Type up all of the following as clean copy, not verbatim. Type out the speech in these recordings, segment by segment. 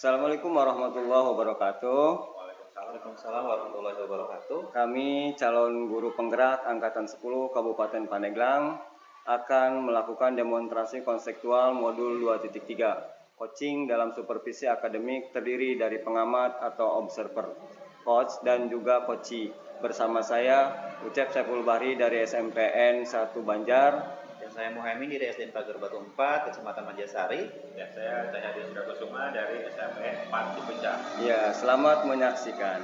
Assalamualaikum warahmatullahi wabarakatuh. Waalaikumsalam warahmatullahi wabarakatuh. Kami calon guru penggerak Angkatan 10 Kabupaten Pandeglang akan melakukan demonstrasi konseptual modul 2.3. Coaching dalam supervisi akademik terdiri dari pengamat atau observer, coach dan juga coachee. Bersama saya Ucep Saiful Bahri dari SMPN 1 Banjar. Dan saya Muhammad dari SDN Pagar Batu 4, Kecamatan Manjasari. Dan saya Cahyadi Sudakusuma dari SMPN 4 Cipuncak. Ya, selamat menyaksikan.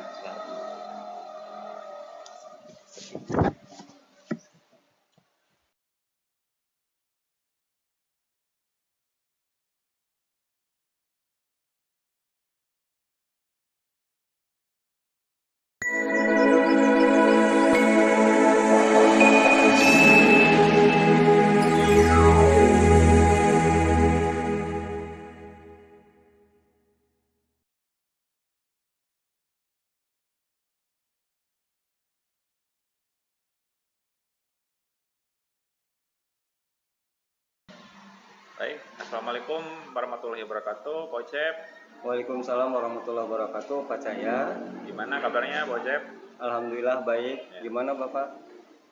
Baik, Assalamualaikum warahmatullahi wabarakatuh, Pak Ucep. Waalaikumsalam warahmatullahi wabarakatuh, Pak Cahya. Gimana kabarnya, Pak Ucep? Alhamdulillah baik. Ya. Gimana Bapak?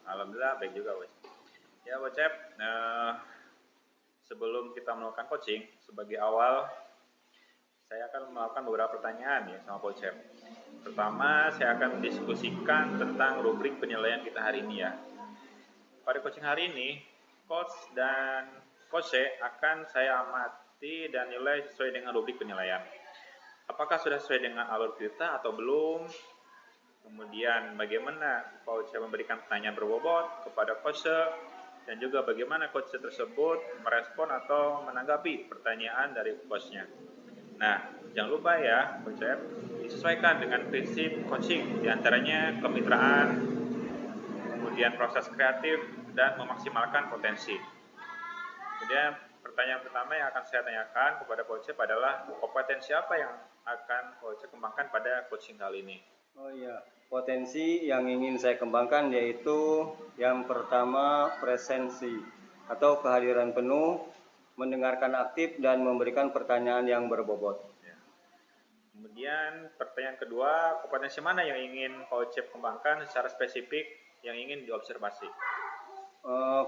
Alhamdulillah baik juga, Pak Ucep. Ya, Pak Ucep, sebelum kita melakukan coaching, sebagai awal saya akan melakukan beberapa pertanyaan ya sama Pak Ucep. Pertama, saya akan mendiskusikan tentang rubrik penilaian kita hari ini ya. Pada coaching hari ini, coach dan coach akan saya amati dan nilai sesuai dengan rubrik penilaian. Apakah sudah sesuai dengan alur kita atau belum? Kemudian bagaimana coach memberikan pertanyaan berbobot kepada coach dan juga bagaimana coach tersebut merespon atau menanggapi pertanyaan dari coachnya. Nah, jangan lupa ya, coach disesuaikan dengan prinsip coaching, diantaranya kemitraan, kemudian proses kreatif dan memaksimalkan potensi. Kemudian pertanyaan pertama yang akan saya tanyakan kepada coach adalah kompetensi apa yang akan coach kembangkan pada coaching kali ini? Oh iya, potensi yang ingin saya kembangkan yaitu yang pertama presensi atau kehadiran penuh, mendengarkan aktif dan memberikan pertanyaan yang berbobot. Ya. Kemudian pertanyaan kedua, kompetensi mana yang ingin coach kembangkan secara spesifik yang ingin diobservasi?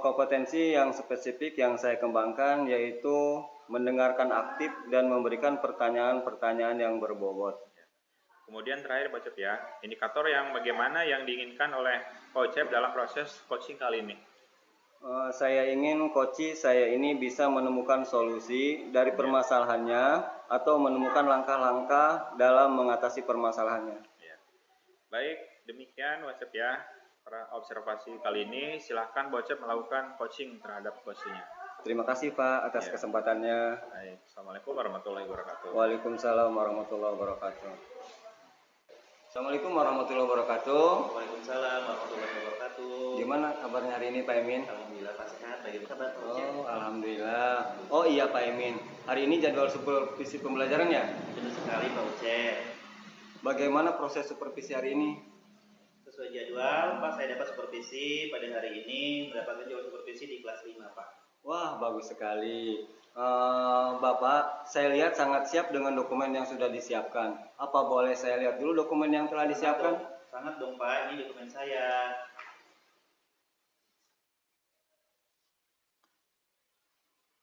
Kompetensi yang spesifik yang saya kembangkan yaitu mendengarkan aktif dan memberikan pertanyaan-pertanyaan yang berbobot. Kemudian terakhir Pak Ucep ya, indikator yang bagaimana yang diinginkan oleh Pak Ucep dalam proses coaching kali ini? Saya ingin coachee saya ini bisa menemukan solusi dari permasalahannya atau menemukan langkah-langkah dalam mengatasi permasalahannya. Ya. Baik, demikian Pak Ucep ya. Observasi kali ini, silahkan Bocep melakukan coaching terhadap coachnya. Terima kasih Pak atas kesempatannya. Baik, Assalamualaikum warahmatullahi wabarakatuh. Waalaikumsalam warahmatullahi wabarakatuh. Assalamualaikum warahmatullahi wabarakatuh. Waalaikumsalam warahmatullahi wabarakatuh. Gimana kabarnya hari ini Pak Emin? Alhamdulillah Pak sehat. Bagaimana kabar Pak Ucep? Oh, alhamdulillah. Oh iya Pak Emin, hari ini jadwal supervisi pembelajaran ya? Benar sekali Pak Ucep. Bagaimana proses supervisi hari ini? Sesuai jadwal, Pak, saya dapat supervisi pada hari ini, mendapatkan jadwal supervisi di kelas 5, Pak. Wah, bagus sekali. Bapak, saya lihat sangat siap dengan dokumen yang sudah disiapkan. Apa boleh saya lihat dulu dokumen yang telah disiapkan? Sangat dong, Pak. Ini dokumen saya.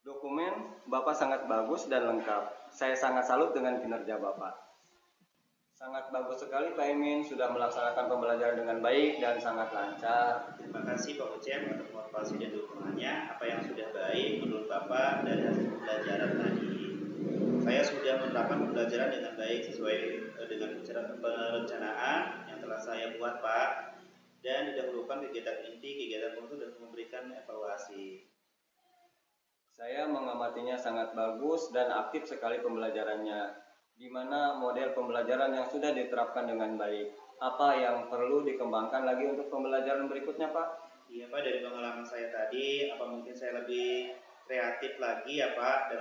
Dokumen Bapak sangat bagus dan lengkap. Saya sangat salut dengan kinerja Bapak. Sangat bagus sekali Pak Emin, sudah melaksanakan pembelajaran dengan baik dan sangat lancar. Terima kasih Pak Ucep atas motivasi dan dukungannya. Apa yang sudah baik menurut Bapak dari hasil pembelajaran tadi? Saya sudah menerapkan pembelajaran dengan baik sesuai dengan perencanaan yang telah saya buat Pak. Dan didahulukan kegiatan inti, kegiatan penutup dan memberikan evaluasi. Saya mengamatinya sangat bagus dan aktif sekali pembelajarannya. Di mana model pembelajaran yang sudah diterapkan dengan baik. Apa yang perlu dikembangkan lagi untuk pembelajaran berikutnya Pak? Iya Pak, dari pengalaman saya tadi, apa mungkin saya lebih kreatif lagi ya Pak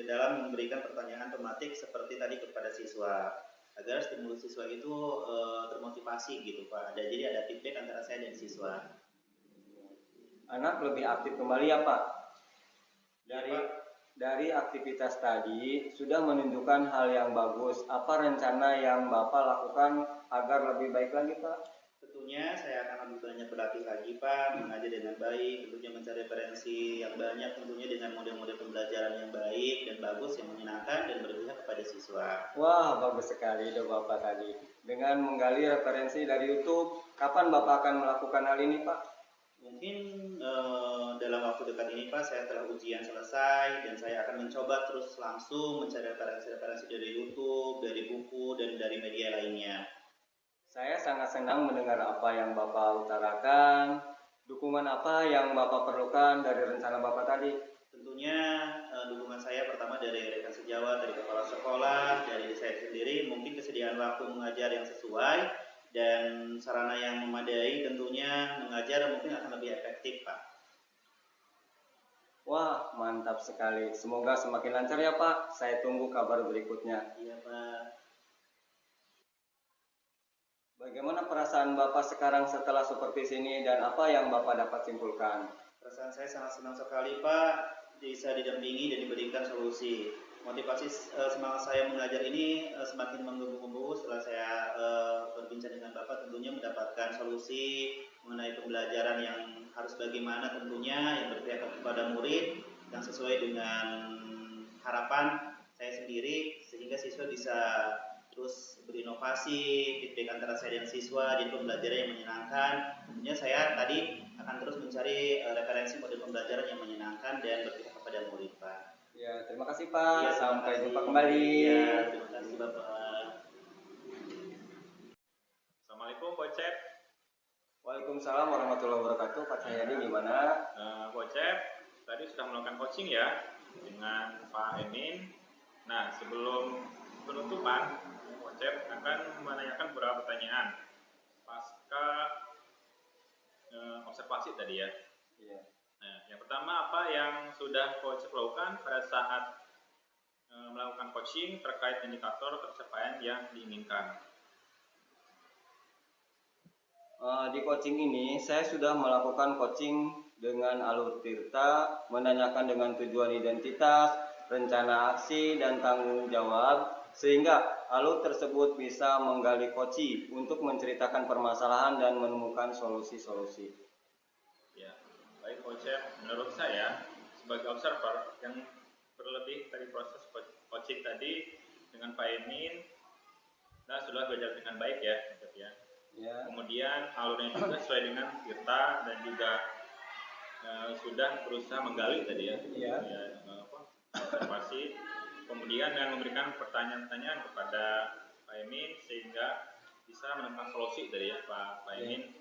dalam memberikan pertanyaan tematik seperti tadi kepada siswa agar stimulus siswa itu termotivasi gitu Pak. Jadi ada feedback antara saya dan siswa. Anak lebih aktif kembali ya Pak? Dari ya, Pak. Dari aktivitas tadi sudah menunjukkan hal yang bagus. Apa rencana yang Bapak lakukan agar lebih baik lagi, Pak? Tentunya saya akan lebih banyak berlatih lagi Pak, mengajar dengan baik, tentunya mencari referensi yang banyak, tentunya dengan model-model pembelajaran yang baik dan bagus, yang menyenangkan dan berpihak kepada siswa. Wah, bagus sekali ide Bapak tadi. Dengan menggali referensi dari YouTube, kapan Bapak akan melakukan hal ini, Pak? Mungkin dalam waktu dekat ini Pak, saya telah ujian selesai dan saya akan mencoba terus langsung mencari referensi-referensi dari YouTube, dari buku, dan dari media lainnya. Saya sangat senang mendengar apa yang Bapak utarakan. Dukungan apa yang Bapak perlukan dari rencana Bapak tadi? Tentunya dukungan saya pertama dari rekan sejawat, dari kepala sekolah, dari saya sendiri, mungkin kesediaan waktu mengajar yang sesuai, dan sarana yang memadai, tentunya mengajar mungkin akan lebih efektif Pak. Wah, mantap sekali. Semoga semakin lancar ya Pak. Saya tunggu kabar berikutnya. Iya Pak. Bagaimana perasaan Bapak sekarang setelah supervisi ini dan apa yang Bapak dapat simpulkan? Perasaan saya sangat senang sekali Pak, bisa didampingi dan diberikan solusi. Motivasi semangat saya mengajar ini semakin menggebu-gebu setelah saya berbincang dengan Bapak, tentunya mendapatkan solusi mengenai pembelajaran yang harus bagaimana, tentunya yang berpihak kepada murid yang sesuai dengan harapan saya sendiri, sehingga siswa bisa terus berinovasi, feedback antara saya dan siswa, jadi pembelajaran yang menyenangkan. Tentunya saya tadi akan terus mencari referensi model pembelajaran yang menyenangkan dan berpihak kepada murid Pak. Ya, terima kasih Pak. Ya, Sampai jumpa kembali. Ya, terima kasih Bapak. Assalamualaikum Pak Cep. Waalaikumsalam warahmatullahi wabarakatuh. Pak Cahyadi gimana? Pak Cep, tadi sudah melakukan coaching ya dengan Pak Emin. Nah, sebelum penutupan, Pak Cep akan menanyakan beberapa pertanyaan pasca observasi tadi ya. Iya. Nah, yang pertama, apa yang sudah Coach lakukan pada saat melakukan coaching terkait indikator pencapaian yang diinginkan? Di coaching ini saya sudah melakukan coaching dengan Alur Tirta, menanyakan dengan tujuan identitas, rencana aksi, dan tanggung jawab, sehingga Alur tersebut bisa menggali coaching untuk menceritakan permasalahan dan menemukan solusi-solusi. Ya, baik Coach. Menurut saya sebagai observer yang berlebih dari proses coaching tadi dengan Pak Emin, nah sudah berjalan dengan baik ya, ya. Ya. Kemudian alurnya juga sesuai dengan Tirta dan juga sudah berusaha menggali tadi ya, Ya. observasi. Kemudian dengan memberikan pertanyaan-pertanyaan kepada Pak Emin sehingga bisa menemukan solusi dari ya Pak Emin.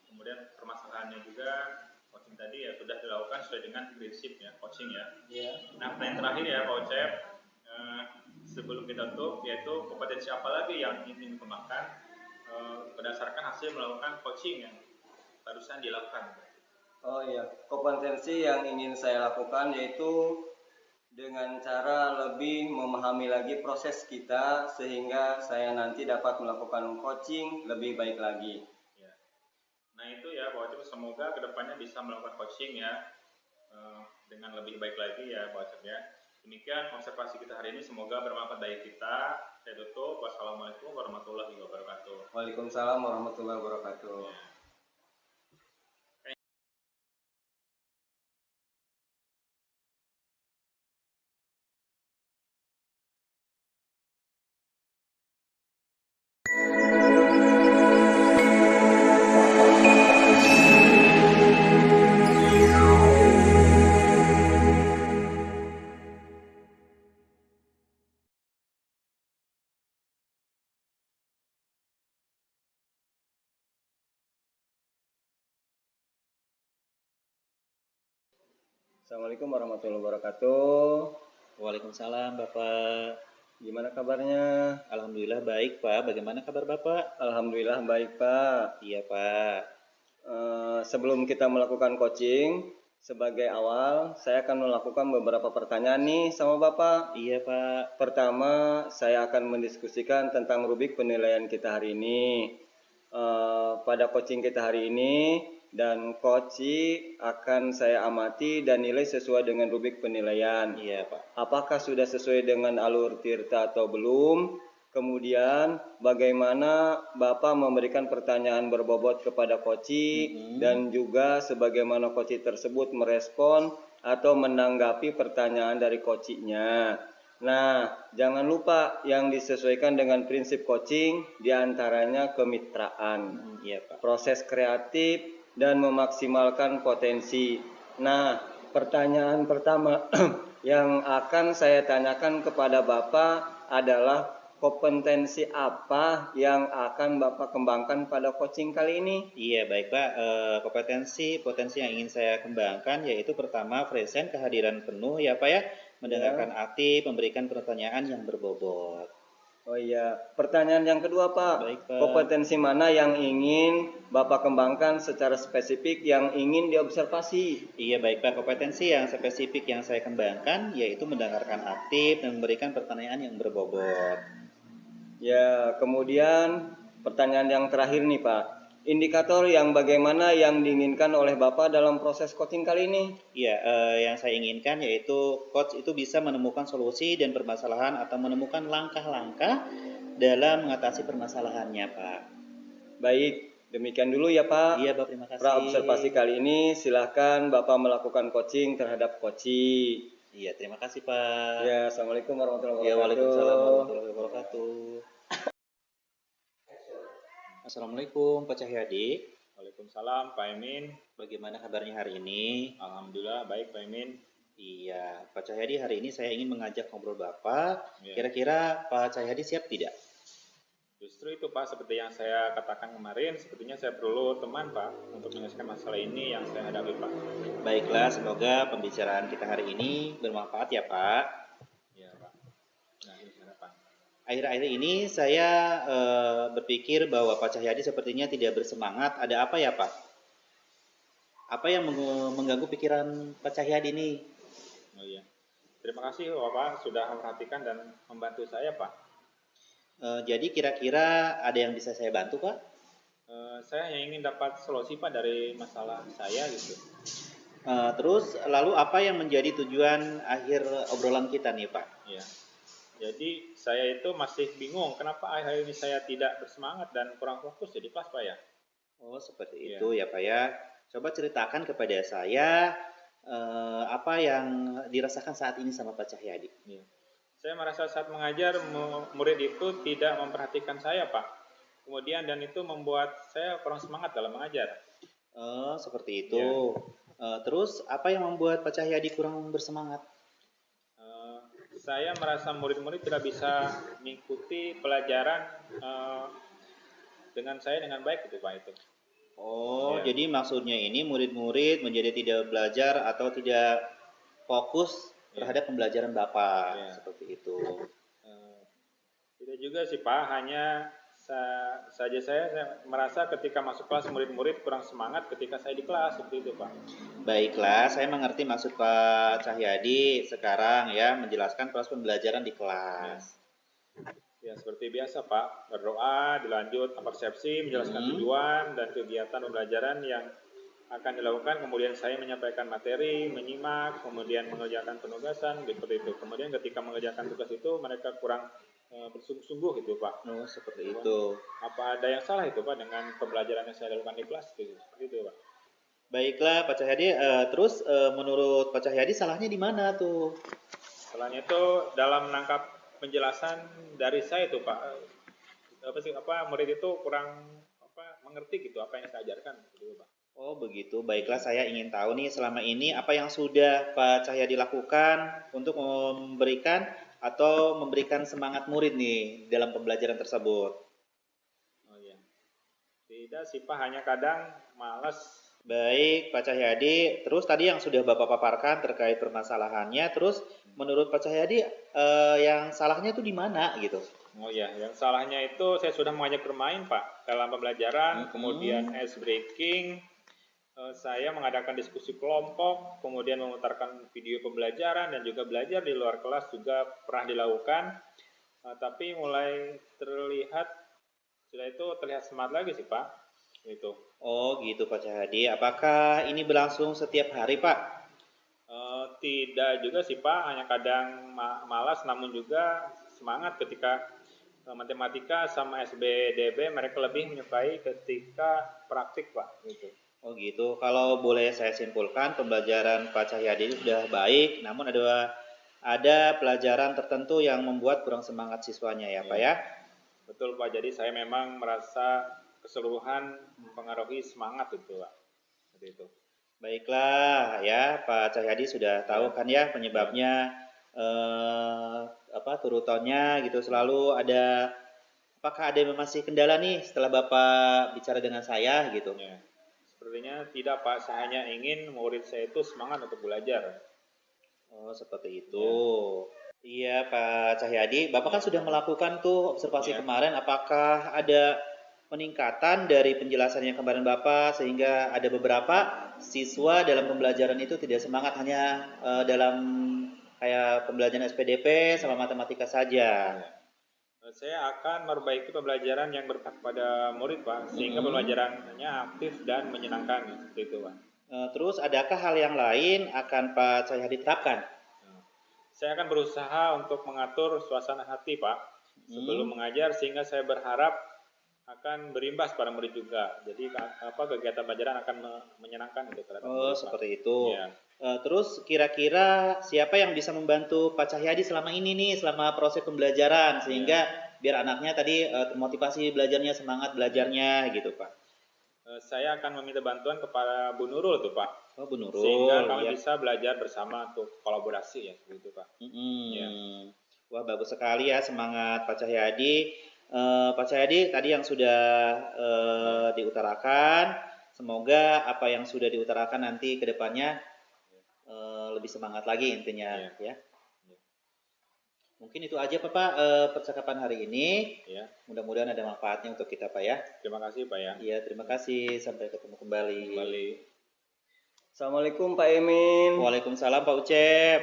Kemudian permasalahannya juga coaching tadi ya sudah dilakukan sesuai dengan prinsip ya coaching ya. Nah pertanyaan terakhir ya Pak Ocep, sebelum kita tutup, yaitu kompetensi apa lagi yang ingin dikembangkan berdasarkan hasil melakukan coaching yang barusan dilakukan? Oh iya, kompetensi yang ingin saya lakukan yaitu dengan cara lebih memahami lagi proses kita sehingga saya nanti dapat melakukan coaching lebih baik lagi. Ya. Nah itu ya Pak Ocep, semoga kedepannya bisa melakukan coaching ya dengan lebih baik lagi ya Pak Ocep ya. Demikian observasi kita hari ini, semoga bermanfaat bagi kita. Saya tutup. Wassalamualaikum warahmatullahi wabarakatuh. Waalaikumsalam warahmatullahi wabarakatuh. Ya. Assalamualaikum warahmatullahi wabarakatuh. Waalaikumsalam Bapak. Gimana kabarnya? Alhamdulillah baik Pak. Bagaimana kabar Bapak? Alhamdulillah baik Pak. Iya Pak. Sebelum kita melakukan coaching, sebagai awal saya akan melakukan beberapa pertanyaan nih sama Bapak. Iya Pak. Pertama, saya akan mendiskusikan tentang rubrik penilaian kita hari ini. Pada coaching kita hari ini, dan coaching akan saya amati dan nilai sesuai dengan rubrik penilaian. Iya, Pak. Apakah sudah sesuai dengan alur tirta atau belum? Kemudian bagaimana Bapak memberikan pertanyaan berbobot kepada coaching dan juga sebagaimana coaching tersebut merespon atau menanggapi pertanyaan dari coachingnya. Nah, jangan lupa yang disesuaikan dengan prinsip coaching diantaranya kemitraan, Iya, Pak. proses kreatif, dan memaksimalkan potensi. Nah, pertanyaan pertama yang akan saya tanyakan kepada Bapak adalah kompetensi apa yang akan Bapak kembangkan pada coaching kali ini? Iya, baik Pak. Potensi yang ingin saya kembangkan yaitu pertama present, kehadiran penuh ya Pak ya, mendengarkan aktif, memberikan pertanyaan yang berbobot. Oh iya, pertanyaan yang kedua Pak, Baik, Pak. kompetensi mana yang ingin Bapak kembangkan secara spesifik yang ingin diobservasi? Iya, baik Pak. Kompetensi yang spesifik yang saya kembangkan yaitu mendengarkan aktif dan memberikan pertanyaan yang berbobot. Ya, kemudian pertanyaan yang terakhir nih Pak, indikator yang bagaimana yang diinginkan oleh Bapak dalam proses coaching kali ini? Iya, yang saya inginkan yaitu coach itu bisa menemukan solusi dan permasalahan atau menemukan langkah-langkah dalam mengatasi permasalahannya, Pak. Baik, demikian dulu ya Pak. Iya, Pak, terima kasih. Pra observasi kali ini silahkan Bapak melakukan coaching terhadap coaching. Iya, terima kasih, Pak. Ya, Assalamualaikum warahmatullahi Ya, wabarakatuh. waalaikumsalam warahmatullahi wabarakatuh. Assalamualaikum, Pak Cahyadi. Waalaikumsalam Pak Emin. Bagaimana kabarnya hari ini? Alhamdulillah baik Pak Emin. Iya, Pak Cahyadi, hari ini saya ingin mengajak ngobrol Bapak. Ya. Kira-kira Pak Cahyadi siap tidak? Justru itu Pak, seperti yang saya katakan kemarin, sepertinya saya perlu teman Pak untuk menyelesaikan masalah ini yang saya hadapi Pak. Baiklah, semoga pembicaraan kita hari ini bermanfaat ya Pak. Ya Pak. Nah, ini harapan. Akhir-akhir ini saya berpikir bahwa Pak Cahyadi sepertinya tidak bersemangat. Ada apa ya Pak? Apa yang mengganggu pikiran Pak Cahyadi ini? Oh iya. Terima kasih Bapak sudah memperhatikan dan membantu saya Pak. Jadi kira-kira ada yang bisa saya bantu Pak? Saya hanya ingin dapat solusi Pak dari masalah saya gitu. Terus lalu apa yang menjadi tujuan akhir obrolan kita nih Pak? Ya. Jadi saya itu masih bingung kenapa akhir ini saya tidak bersemangat dan kurang fokus jadi kelas Pak ya. Oh seperti itu ya Pak ya. Coba ceritakan kepada saya apa yang dirasakan saat ini sama Pak Cahyadi. Ya. Saya merasa saat mengajar murid itu tidak memperhatikan saya Pak. Kemudian dan itu membuat saya kurang semangat dalam mengajar. Oh seperti itu. Terus apa yang membuat Pak Cahyadi kurang bersemangat? Saya merasa murid-murid tidak bisa mengikuti pelajaran dengan saya dengan baik gitu Pak itu. Oh, jadi maksudnya ini murid-murid menjadi tidak belajar atau tidak fokus terhadap pembelajaran Bapak, seperti itu. Tidak juga sih Pak, hanya saja saya merasa ketika masuk kelas murid-murid kurang semangat ketika saya di kelas, seperti itu Pak. Baiklah, saya mengerti maksud Pak Cahyadi sekarang ya, menjelaskan proses pembelajaran di kelas. Ya, seperti biasa Pak, berdoa, dilanjut persepsi, menjelaskan tujuan dan kegiatan pembelajaran yang akan dilakukan, kemudian saya menyampaikan materi, menyimak, kemudian mengerjakan penugasan, seperti itu. Kemudian ketika mengerjakan tugas itu mereka kurang bersungguh-sungguh gitu Pak. Oh, seperti itu. Apa ada yang salah itu Pak dengan pembelajaran yang saya lakukan di kelas gitu, seperti itu Pak. Baiklah Pak Cahyadi, terus menurut Pak Cahyadi salahnya di mana tuh? Salahnya itu dalam menangkap penjelasan dari saya itu Pak. Murid itu kurang mengerti gitu apa yang saya ajarkan gitu Pak. Oh begitu, baiklah saya ingin tahu nih selama ini apa yang sudah Pak Cahyadi lakukan untuk memberikan atau memberikan semangat murid nih dalam pembelajaran tersebut. Oh iya, tidak sih Pak, hanya kadang malas. Baik Pak Cahyadi, terus tadi yang sudah Bapak paparkan terkait permasalahannya, terus menurut Pak Cahyadi yang salahnya itu di mana gitu? Oh iya, yang salahnya itu saya sudah mengajak bermain Pak dalam pembelajaran, kemudian ice breaking, saya mengadakan diskusi kelompok, kemudian memutarkan video pembelajaran dan juga belajar di luar kelas juga pernah dilakukan, tapi mulai terlihat setelah itu terlihat semangat lagi sih Pak. Itu. Oh gitu Pak Cahyadi. Apakah ini berlangsung setiap hari Pak? Tidak juga sih Pak, hanya kadang malas namun juga semangat ketika matematika sama SBDB mereka lebih menyukai ketika praktik Pak gitu. Oh gitu. Kalau boleh saya simpulkan, pembelajaran Pak Cahyadi itu sudah baik, namun ada pelajaran tertentu yang membuat kurang semangat siswanya ya Pak Iya. ya. Betul Pak, jadi saya memang merasa keseluruhan mempengaruhi semangat itu Pak. Seperti itu. Baiklah ya, Pak Cahyadi sudah tahu kan ya penyebabnya turutannya gitu selalu ada. Apakah ada yang masih kendala nih setelah Bapak bicara dengan saya gitu? Ya. Sepertinya tidak Pak, saya hanya ingin murid saya itu semangat untuk belajar. Oh, seperti itu. Iya, Pak Cahyadi. Bapak kan sudah melakukan tuh observasi Iya. kemarin. Apakah ada peningkatan dari penjelasan yang kemarin Bapak sehingga ada beberapa siswa dalam pembelajaran itu tidak semangat hanya dalam kayak pembelajaran SPDP sama matematika saja. Saya akan memperbaiki pembelajaran yang berpihak pada murid Pak, sehingga pembelajarannya aktif dan menyenangkan seperti itu Pak. Terus adakah hal yang lain akan Pak Cahyadi terapkan? Saya akan berusaha untuk mengatur suasana hati Pak sebelum mengajar, sehingga saya berharap akan berimbas pada murid juga. Jadi kegiatan pelajaran akan menyenangkan untuk terhadap Oh, murid Pak. seperti itu. Iya. Terus kira-kira siapa yang bisa membantu Pak Cahyadi selama ini nih, selama proses pembelajaran sehingga biar anaknya tadi termotivasi belajarnya, semangat belajarnya gitu Pak? Saya akan meminta bantuan kepada Bu Nurul tuh Pak, Oh, Bu Nurul, sehingga kami ya. bisa belajar bersama untuk kolaborasi ya seperti itu Pak. Ya. Wah, bagus sekali ya semangat Pak Cahyadi. Pak Cahyadi tadi yang sudah diutarakan, semoga apa yang sudah diutarakan nanti ke depannya lebih semangat lagi intinya ya. Mungkin itu aja Pak percakapan hari ini. Ya. Mudah-mudahan ada manfaatnya untuk kita Pak ya. Terima kasih Pak ya. Iya, terima kasih. Sampai ketemu kembali. Assalamualaikum Pak Emin. Waalaikumsalam Pak Ucep.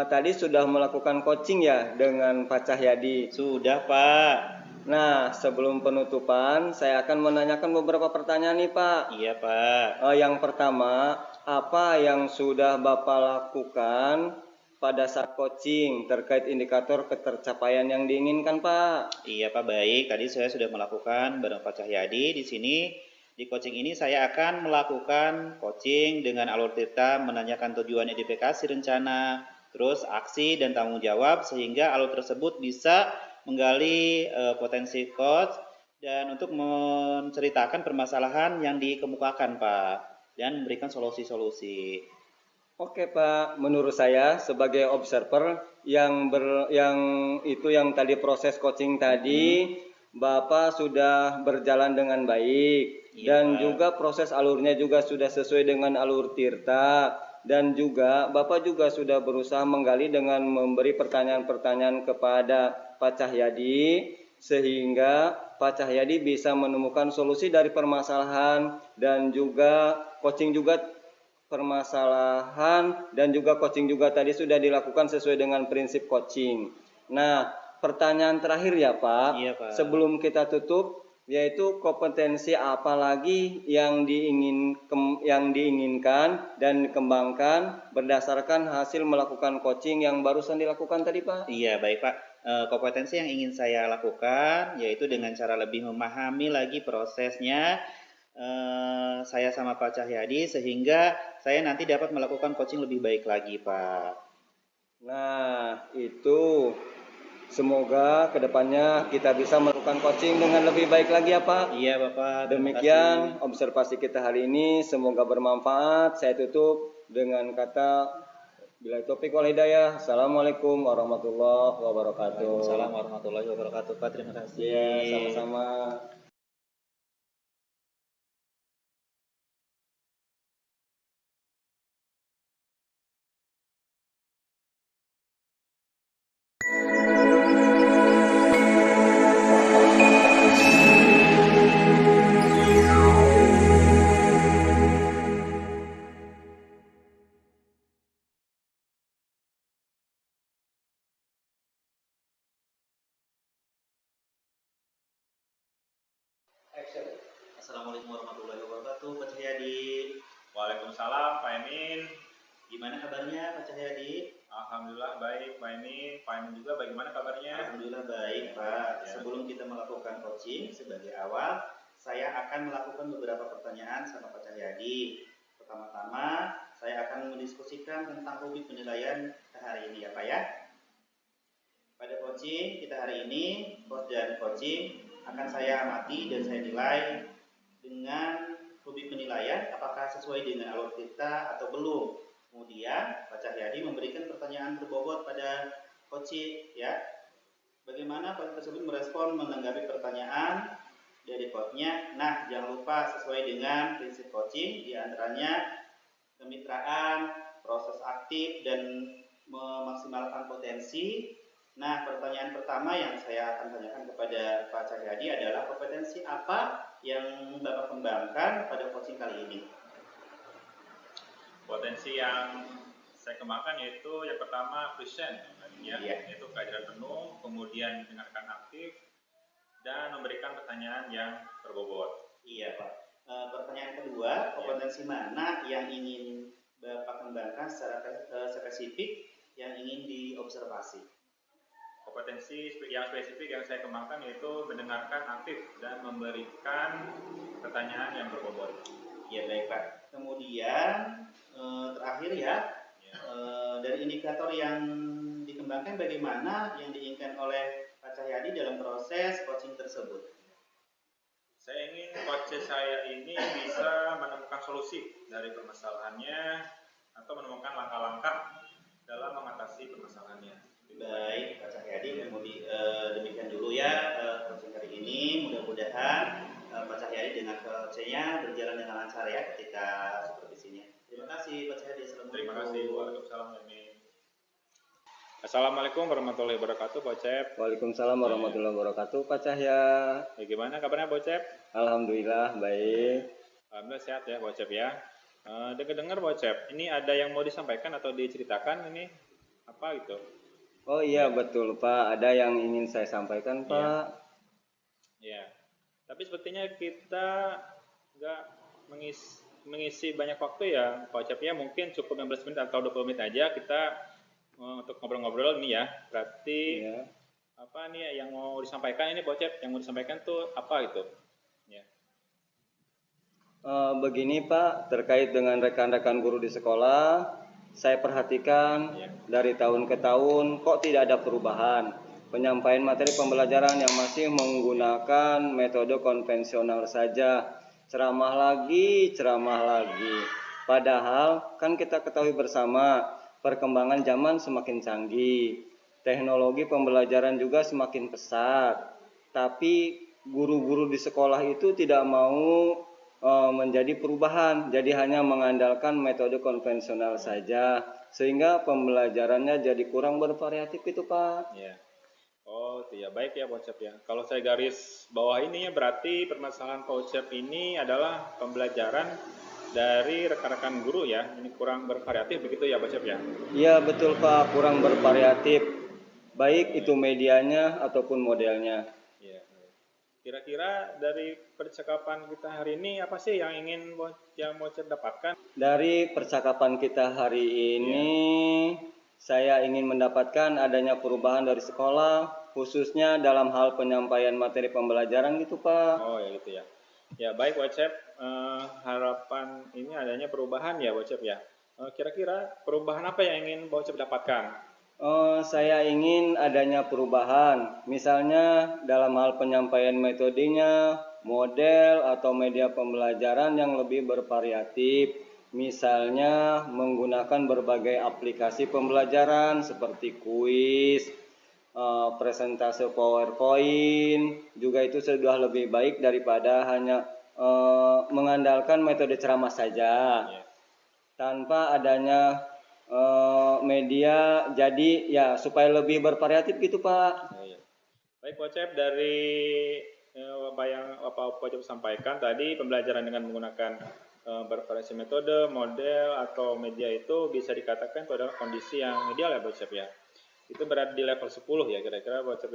Tadi sudah melakukan coaching ya dengan Pak Cahyadi. Sudah Pak. Nah, sebelum penutupan, saya akan menanyakan beberapa pertanyaan nih Pak. Iya Pak. Yang pertama, apa yang sudah Bapak lakukan pada saat coaching terkait indikator ketercapaian yang diinginkan Pak? Iya Pak, baik. Tadi saya sudah melakukan bareng Pak Cahyadi di sini. Di coaching ini saya akan melakukan coaching dengan alur cerita, menanyakan tujuan edifikasi rencana, terus aksi dan tanggung jawab sehingga alur tersebut bisa menggali potensi coach dan untuk menceritakan permasalahan yang dikemukakan Pak dan memberikan solusi-solusi. Oke Pak, menurut saya sebagai observer yang tadi proses coaching tadi Bapak sudah berjalan dengan baik. Iya, Dan Pak. juga proses alurnya juga sudah sesuai dengan alur Tirta, dan juga Bapak juga sudah berusaha menggali dengan memberi pertanyaan-pertanyaan kepada Pak Cahyadi sehingga Pak Cahyadi bisa menemukan solusi dari permasalahan dan juga coaching juga permasalahan dan juga coaching juga tadi sudah dilakukan sesuai dengan prinsip coaching. Nah, pertanyaan terakhir ya Pak, Iya, Pak. sebelum kita tutup, yaitu kompetensi apa lagi yang diinginkan dan dikembangkan berdasarkan hasil melakukan coaching yang barusan dilakukan tadi Pak? Iya, baik Pak. Kompetensi yang ingin saya lakukan yaitu dengan cara lebih memahami lagi prosesnya saya sama Pak Cahyadi sehingga saya nanti dapat melakukan coaching lebih baik lagi Pak. Nah, itu semoga kedepannya kita bisa melakukan coaching dengan lebih baik lagi ya Pak. Iya Bapak. Demikian observasi kita hari ini, semoga bermanfaat. Saya tutup dengan kata billahi taufiq wal hidayah. Assalamualaikum warahmatullahi wabarakatuh. Assalamualaikum warahmatullahi wabarakatuh Pak. Terima kasih. Iya, sama-sama. Assalamualaikum warahmatullahi wabarakatuh, Pak Cahyadi. Waalaikumsalam, Pak Emin. Gimana kabarnya, Pak Cahyadi? Alhamdulillah baik, Pak Emin. Pak Emin juga bagaimana kabarnya? Alhamdulillah baik, Pak. Ya. Sebelum kita melakukan coaching sebagai awal, saya akan melakukan beberapa pertanyaan sama Pak Cahyadi. Pertama-tama, saya akan mendiskusikan tentang rubrik penilaian hari ini ya, Pak ya. Pada coaching kita hari ini, coach dan coaching akan saya amati dan saya nilai dengan rubrik penilaian apakah sesuai dengan alur kita atau belum. Kemudian Pak Cahyadi memberikan pertanyaan berbobot pada coaching ya. Bagaimana coach tersebut merespon menanggapi pertanyaan dari coachnya. Nah, jangan lupa sesuai dengan prinsip coaching, diantaranya kemitraan, proses aktif, dan memaksimalkan potensi. Nah, pertanyaan pertama yang saya akan tanyakan kepada Pak Cahyadi adalah kompetensi apa yang Bapak kembangkan pada coaching kali ini? Potensi yang saya kembangkan yaitu yang pertama present, ya, Iya. yaitu kehadiran penuh, kemudian mendengarkan aktif, dan memberikan pertanyaan yang berbobot. Iya, Pak. Pertanyaan kedua, kompetensi mana yang ingin Bapak kembangkan secara spesifik yang ingin diobservasi? Kompetensi yang spesifik yang saya kembangkan yaitu mendengarkan aktif dan memberikan pertanyaan yang berbobot. Ya, baik, Pak. Kemudian terakhir ya, dari indikator yang dikembangkan bagaimana yang diinginkan oleh Pak Cahyadi dalam proses coaching tersebut? Saya ingin coach saya ini bisa menemukan solusi dari permasalahannya atau menemukan langkah-langkah dalam mengatasi permasalahannya. Baik, Pak Cahyadi, demikian dulu ya coaching hari ini. Mudah-mudahan Pak Cahyadi dengan coachnya berjalan dengan lancar ya ketika supervisinya. Terima kasih Pak Cahyadi. Terima kasih. Waalaikumsalam. Assalamualaikum warahmatullahi wabarakatuh, Bocep. Waalaikumsalam warahmatullahi wabarakatuh, Pak Cahya. Gimana kabarnya, Bocep? Alhamdulillah baik. Alhamdulillah sehat ya, Bocep ya. Dengar Bocep, ini ada yang mau disampaikan atau diceritakan ini apa gitu? Oh iya betul Pak, ada yang ingin saya sampaikan Pak. Iya. Tapi sepertinya kita nggak mengisi banyak waktu ya, Bocep ya. Mungkin cukup 15 menit atau 20 menit aja kita untuk ngobrol-ngobrol nih ya. Berarti apa nih yang mau disampaikan ini Bocep? Yang mau disampaikan tuh apa gitu? Ya. Begini Pak, terkait dengan rekan-rekan guru di sekolah, saya perhatikan dari tahun ke tahun kok tidak ada perubahan. Penyampaian materi pembelajaran yang masih menggunakan metode konvensional saja. Ceramah lagi. Padahal kan kita ketahui bersama perkembangan zaman semakin canggih. Teknologi pembelajaran juga semakin pesat. Tapi guru-guru di sekolah itu tidak mau menjadi perubahan, jadi hanya mengandalkan metode konvensional saja, sehingga pembelajarannya jadi kurang bervariatif itu Pak. Ya. Oh itu ya, baik ya Bocep ya. Kalau saya garis bawah ini ya berarti permasalahan Bocep ini adalah pembelajaran dari rekan-rekan guru ya, ini kurang bervariatif begitu ya Bocep ya? Iya betul Pak, kurang bervariatif, baik itu medianya ataupun modelnya. Kira-kira dari percakapan kita hari ini apa sih yang ingin Bocep dapatkan? Dari percakapan kita hari ini, saya ingin mendapatkan adanya perubahan dari sekolah, khususnya dalam hal penyampaian materi pembelajaran gitu Pak. Oh ya gitu ya. Ya baik Bocep, harapan ini adanya perubahan ya Bocep ya. Kira-kira perubahan apa yang ingin Bocep dapatkan? Saya ingin adanya perubahan, misalnya dalam hal penyampaian metodenya, model atau media pembelajaran yang lebih bervariatif, misalnya menggunakan berbagai aplikasi pembelajaran seperti kuis, presentase PowerPoint, juga itu sudah lebih baik daripada hanya mengandalkan metode ceramah saja, tanpa adanya media, jadi ya supaya lebih bervariatif gitu Pak. Baik Bocep, dari apa yang Bocep sampaikan tadi, pembelajaran dengan menggunakan bervariasi metode, model atau media itu bisa dikatakan itu adalah kondisi yang ideal ya Bocep ya. Itu berada di level 10 ya kira-kira Bocep.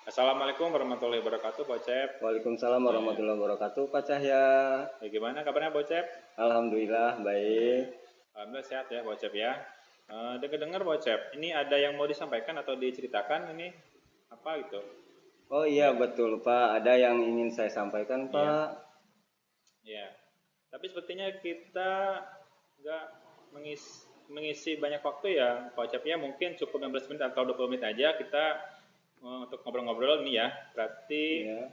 Assalamualaikum warahmatullahi wabarakatuh, Pak Cep. Waalaikumsalam warahmatullahi wabarakatuh, Pak Cahya. Gimana kabarnya, Pak Cep? Alhamdulillah baik. Alhamdulillah sehat ya, Pak Cep ya. Dengar-dengar, Pak Cep, ini ada yang mau disampaikan atau diceritakan ini apa gitu? Oh iya betul Pak, ada yang ingin saya sampaikan Pak. Ya, tapi sepertinya kita nggak mengisi banyak waktu ya, Pak Cep ya. Mungkin cukup 15 menit atau 20 menit aja kita untuk ngobrol-ngobrol nih ya. Berarti Ya.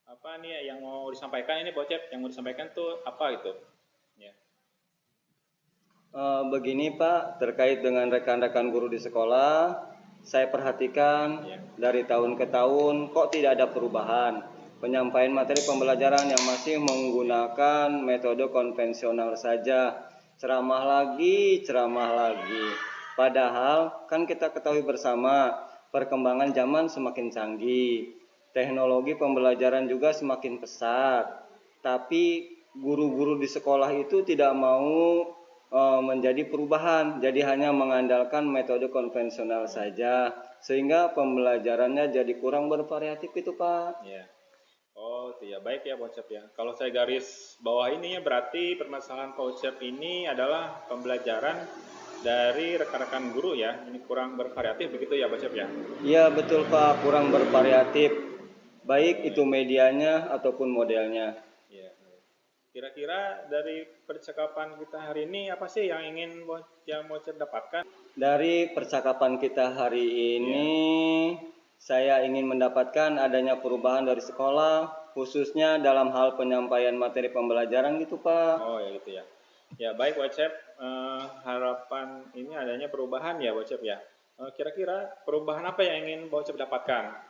apa nih yang mau disampaikan ini, Pak Cep? Yang mau disampaikan tuh apa gitu? Ya. Begini Pak, terkait dengan rekan-rekan guru di sekolah, saya perhatikan dari tahun ke tahun kok tidak ada perubahan. Penyampaian materi pembelajaran yang masih menggunakan metode konvensional saja. Ceramah lagi. Padahal kan kita ketahui bersama perkembangan zaman semakin canggih. Teknologi pembelajaran juga semakin pesat. Tapi guru-guru di sekolah itu tidak mau menjadi perubahan, jadi hanya mengandalkan metode konvensional saja, sehingga pembelajarannya jadi kurang bervariatif itu Pak. Ya. Oh, itu ya baik ya, Pak Cep ya. Kalau saya garis bawah ini ya berarti permasalahan Pak Cep ini adalah pembelajaran dari rekan-rekan guru ya, ini kurang bervariatif begitu ya, Pak Cep ya. Iya betul Pak, kurang bervariatif, baik itu medianya ataupun modelnya. Iya. Kira-kira dari percakapan kita hari ini apa sih yang ingin yang mau dapatkan? Dari percakapan kita hari ini, saya ingin mendapatkan adanya perubahan dari sekolah, khususnya dalam hal penyampaian materi pembelajaran gitu Pak. Oh ya gitu ya. Ya baik Pak Cep, harapan ini adanya perubahan ya Pak Cep ya. Kira-kira perubahan apa yang ingin Pak Cep dapatkan?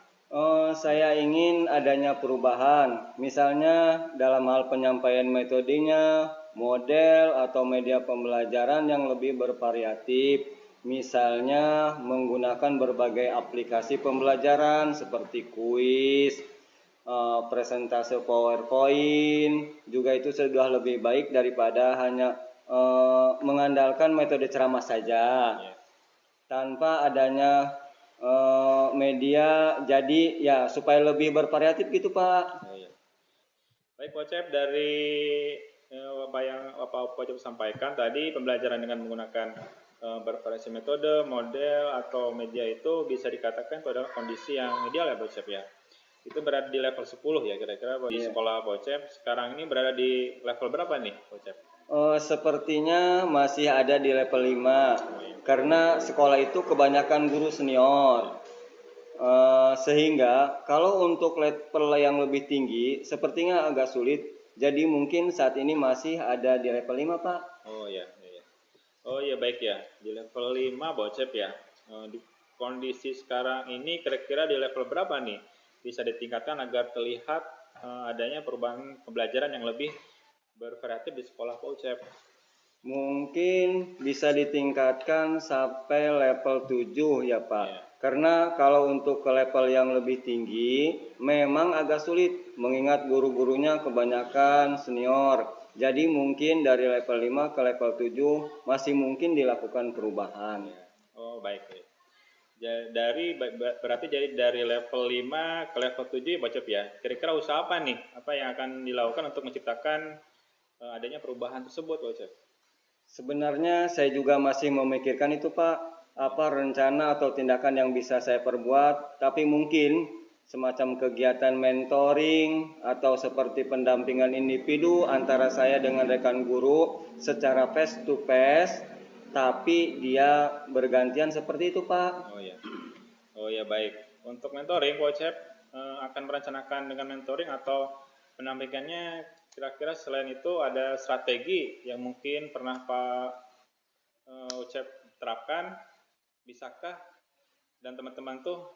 Saya ingin adanya perubahan, misalnya dalam hal penyampaian metodenya, model atau media pembelajaran yang lebih bervariatif, misalnya menggunakan berbagai aplikasi pembelajaran seperti kuis, presentase PowerPoint, juga itu sudah lebih baik daripada hanya mengandalkan metode ceramah saja, tanpa adanya media, jadi ya supaya lebih bervariatif gitu Pak. Baik Pak Cep, dari apa yang Pak Cep sampaikan tadi, pembelajaran dengan menggunakan bervariasi metode, model atau media itu bisa dikatakan itu adalah kondisi yang ideal ya Pak Cep ya. Itu berada di level 10 ya kira-kira di sekolah Pak Cep. Sekarang ini berada di level berapa nih Pak Cep? Sepertinya masih ada di level 5 karena sekolah itu kebanyakan guru senior. Sehingga kalau untuk level yang lebih tinggi sepertinya agak sulit. Jadi mungkin saat ini masih ada di level 5 Pak. Oh ya, Oh ya baik ya, di level 5 Bocep ya. Di kondisi sekarang ini kira-kira di level berapa nih? Bisa ditingkatkan agar terlihat adanya perubahan pembelajaran yang lebih bervariatif di sekolah Bocep. Mungkin bisa ditingkatkan sampai level 7 ya Pak. Karena kalau untuk ke level yang lebih tinggi memang agak sulit mengingat guru-gurunya kebanyakan senior. Jadi mungkin dari level 5 ke level 7 masih mungkin dilakukan perubahan. Oh baik. Berarti jadi dari level 5 ke level 7 ya Bocep ya. Kira-kira usaha apa nih? Apa yang akan dilakukan untuk menciptakan adanya perubahan tersebut Bocep? Sebenarnya saya juga masih memikirkan itu Pak. Apa rencana atau tindakan yang bisa saya perbuat, tapi mungkin semacam kegiatan mentoring atau seperti pendampingan individu antara saya dengan rekan guru secara face to face, tapi dia bergantian seperti itu Pak. Oh ya baik. Untuk mentoring Bocep akan merencanakan dengan mentoring atau pendampingannya, kira-kira selain itu ada strategi yang mungkin pernah Pak Ucep terapkan, bisakah dan teman-teman tuh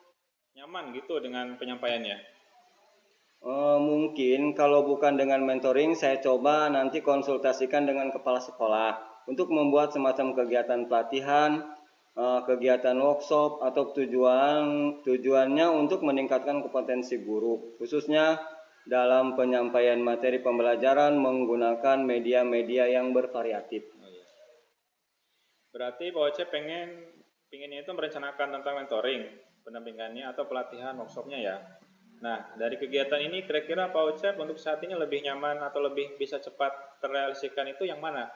nyaman gitu dengan penyampaiannya? Mungkin kalau bukan dengan mentoring, saya coba nanti konsultasikan dengan kepala sekolah untuk membuat semacam kegiatan pelatihan, kegiatan workshop atau tujuannya untuk meningkatkan kompetensi guru, khususnya dalam penyampaian materi pembelajaran menggunakan media-media yang bervariatif. Berarti Pak Oce pengennya itu merencanakan tentang mentoring, pendampingannya atau pelatihan workshopnya ya. Nah, dari kegiatan ini kira-kira Pak Ucep untuk saat ini lebih nyaman atau lebih bisa cepat terrealisasikan itu yang mana?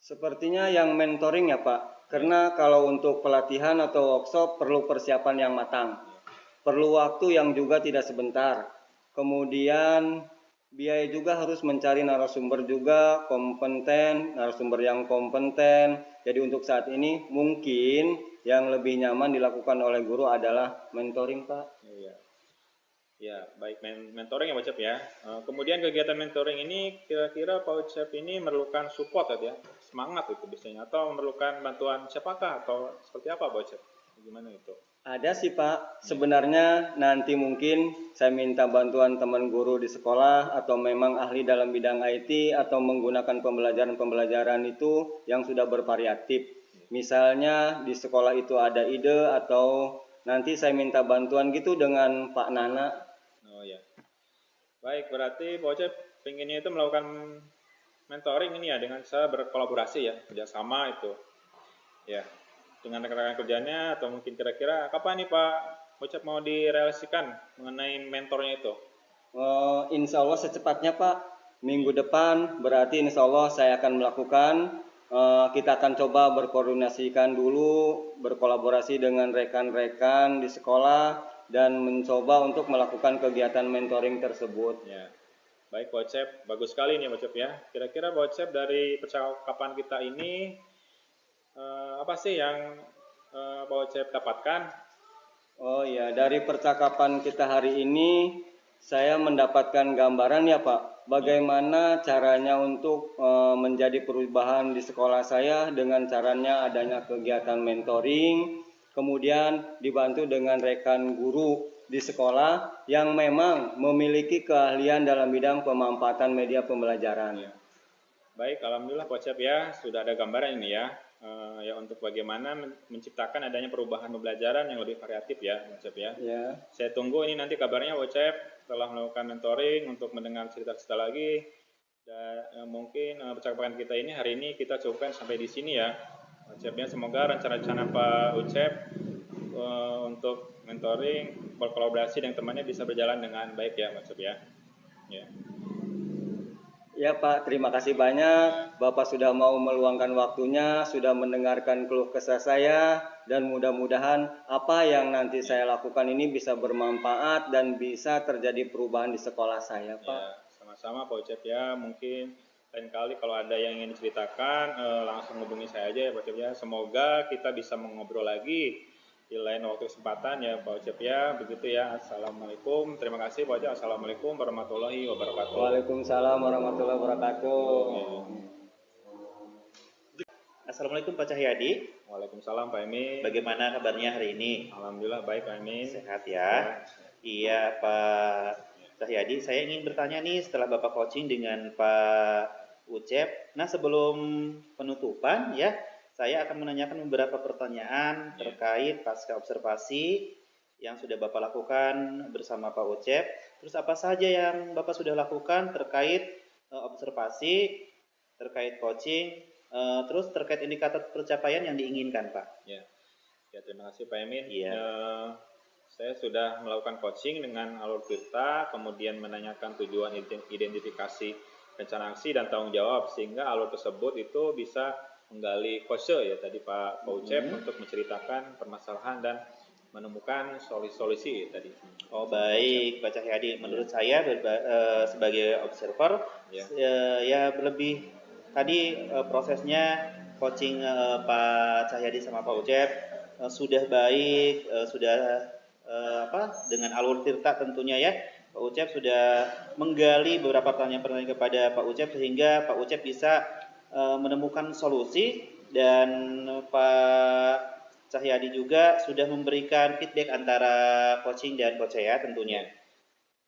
Sepertinya yang mentoring ya Pak, karena kalau untuk pelatihan atau workshop perlu persiapan yang matang, perlu waktu yang juga tidak sebentar. Kemudian biaya juga harus mencari narasumber juga kompeten, narasumber yang kompeten. Jadi untuk saat ini mungkin yang lebih nyaman dilakukan oleh guru adalah mentoring Pak. Iya. Ya, baik mentoring ya Pak Ucep ya. Kemudian kegiatan mentoring ini kira-kira Pak Ucep ini memerlukan support ya, semangat itu biasanya, atau memerlukan bantuan siapakah atau seperti apa Pak Ucep? Gimana itu? Ada sih Pak, sebenarnya nanti mungkin saya minta bantuan teman guru di sekolah atau memang ahli dalam bidang IT atau menggunakan pembelajaran-pembelajaran itu yang sudah bervariatif. Misalnya di sekolah itu ada ide atau nanti saya minta bantuan gitu dengan Pak Nana. Oh ya. Baik, berarti Pak Ucep pengennya itu melakukan mentoring ini ya dengan saya berkolaborasi ya, kerjasama itu. Ya, dengan rekan-rekan kerjanya atau mungkin kira-kira kapan nih Pak Ucep mau direalisasikan mengenai mentornya itu? Insya Allah secepatnya Pak, minggu depan berarti insya Allah saya akan melakukan. Kita akan coba berkoordinasikan dulu, berkolaborasi dengan rekan-rekan di sekolah dan mencoba untuk melakukan kegiatan mentoring tersebut. Ya. Baik Pak Ucep, bagus sekali nih Pak Ucep ya. Kira-kira Pak Ucep dari percakapan kita ini apa sih yang Pak Ucep dapatkan? Oh ya, dari percakapan kita hari ini saya mendapatkan gambaran ya Pak, bagaimana caranya untuk menjadi perubahan di sekolah saya dengan caranya adanya kegiatan mentoring, kemudian dibantu dengan rekan guru di sekolah yang memang memiliki keahlian dalam bidang pemanfaatan media pembelajaran. Ya. Baik, alhamdulillah Pak Ucep ya, sudah ada gambaran ini ya. Ya untuk bagaimana menciptakan adanya perubahan pembelajaran yang lebih variatif ya, Pak Ucep ya. Ya. Saya tunggu ini nanti kabarnya Pak Ucep setelah melakukan mentoring untuk mendengar cerita-cerita lagi. Dan mungkin percakapan kita ini hari ini kita cukupkan sampai di sini ya. Pak Ucep ya, semoga rencana-rencana Pak Ucep untuk mentoring, berkolaborasi dengan temannya bisa berjalan dengan baik ya Pak Ucep ya. Ya. Ya Pak, terima kasih banyak. Bapak sudah mau meluangkan waktunya, sudah mendengarkan keluh kesah saya, dan mudah-mudahan apa yang nanti saya lakukan ini bisa bermanfaat dan bisa terjadi perubahan di sekolah saya Pak. Ya, sama-sama Pak Ucep ya. Mungkin lain kali kalau ada yang ingin diceritakan, langsung hubungi saya aja ya Pak Ucep ya. Semoga kita bisa mengobrol lagi di lain waktu kesempatan ya Pak Ucep ya. Begitu ya. Assalamualaikum. Terima kasih Pak Ucep. Assalamualaikum warahmatullahi wabarakatuh. Waalaikumsalam warahmatullahi wabarakatuh. Assalamualaikum Pak Cahyadi. Waalaikumsalam Pak Emin. Bagaimana kabarnya hari ini? Alhamdulillah baik Pak Emin. Sehat ya? Iya Pak Cahyadi, saya ingin bertanya nih setelah Bapak coaching dengan Pak Ucep. Nah sebelum penutupan ya, saya akan menanyakan beberapa pertanyaan terkait pasca observasi yang sudah Bapak lakukan bersama Pak Ucep. Terus apa saja yang Bapak sudah lakukan terkait observasi, terkait coaching, terus terkait indikator pencapaian yang diinginkan Pak. Ya, terima kasih Pak Emin. Iya. Saya sudah melakukan coaching dengan alur tirta, kemudian menanyakan tujuan identifikasi rencana aksi dan tanggung jawab, sehingga alur tersebut itu bisa menggali kose ya tadi Pak Ucep untuk menceritakan permasalahan dan menemukan solusi tadi. Oh baik Pak Cahyadi, menurut saya sebagai observer ya lebih tadi prosesnya coaching Pak Cahyadi sama Pak Ucep sudah baik, sudah dengan alur tirta tentunya ya. Pak Ucep sudah menggali beberapa pertanyaan-pertanyaan kepada Pak Ucep sehingga Pak Ucep bisa menemukan solusi, dan Pak Cahyadi juga sudah memberikan feedback antara coaching dan coach saya tentunya.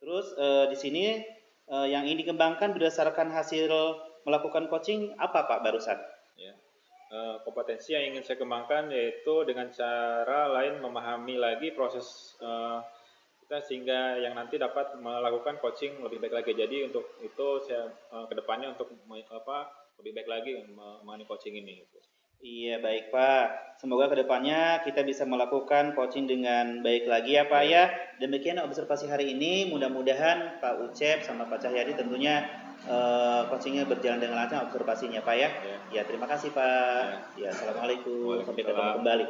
Terus di sini yang ingin dikembangkan berdasarkan hasil melakukan coaching apa Pak barusan? Ya. Kompetensi yang ingin saya kembangkan yaitu dengan cara lain memahami lagi proses kita sehingga yang nanti dapat melakukan coaching lebih baik lagi. Jadi untuk itu saya kedepannya untuk lebih baik lagi mengenai coaching ini. Iya, baik Pak. Semoga kedepannya kita bisa melakukan coaching dengan baik lagi ya Pak ya. Demikian observasi hari ini. Mudah-mudahan Pak Ucep sama Pak Cahyadi tentunya coachingnya berjalan dengan lancar observasinya Pak ya. Ya. Ya, terima kasih Pak. Ya, Assalamualaikum. Sampai ketemu Waalaikumsalam. kembali.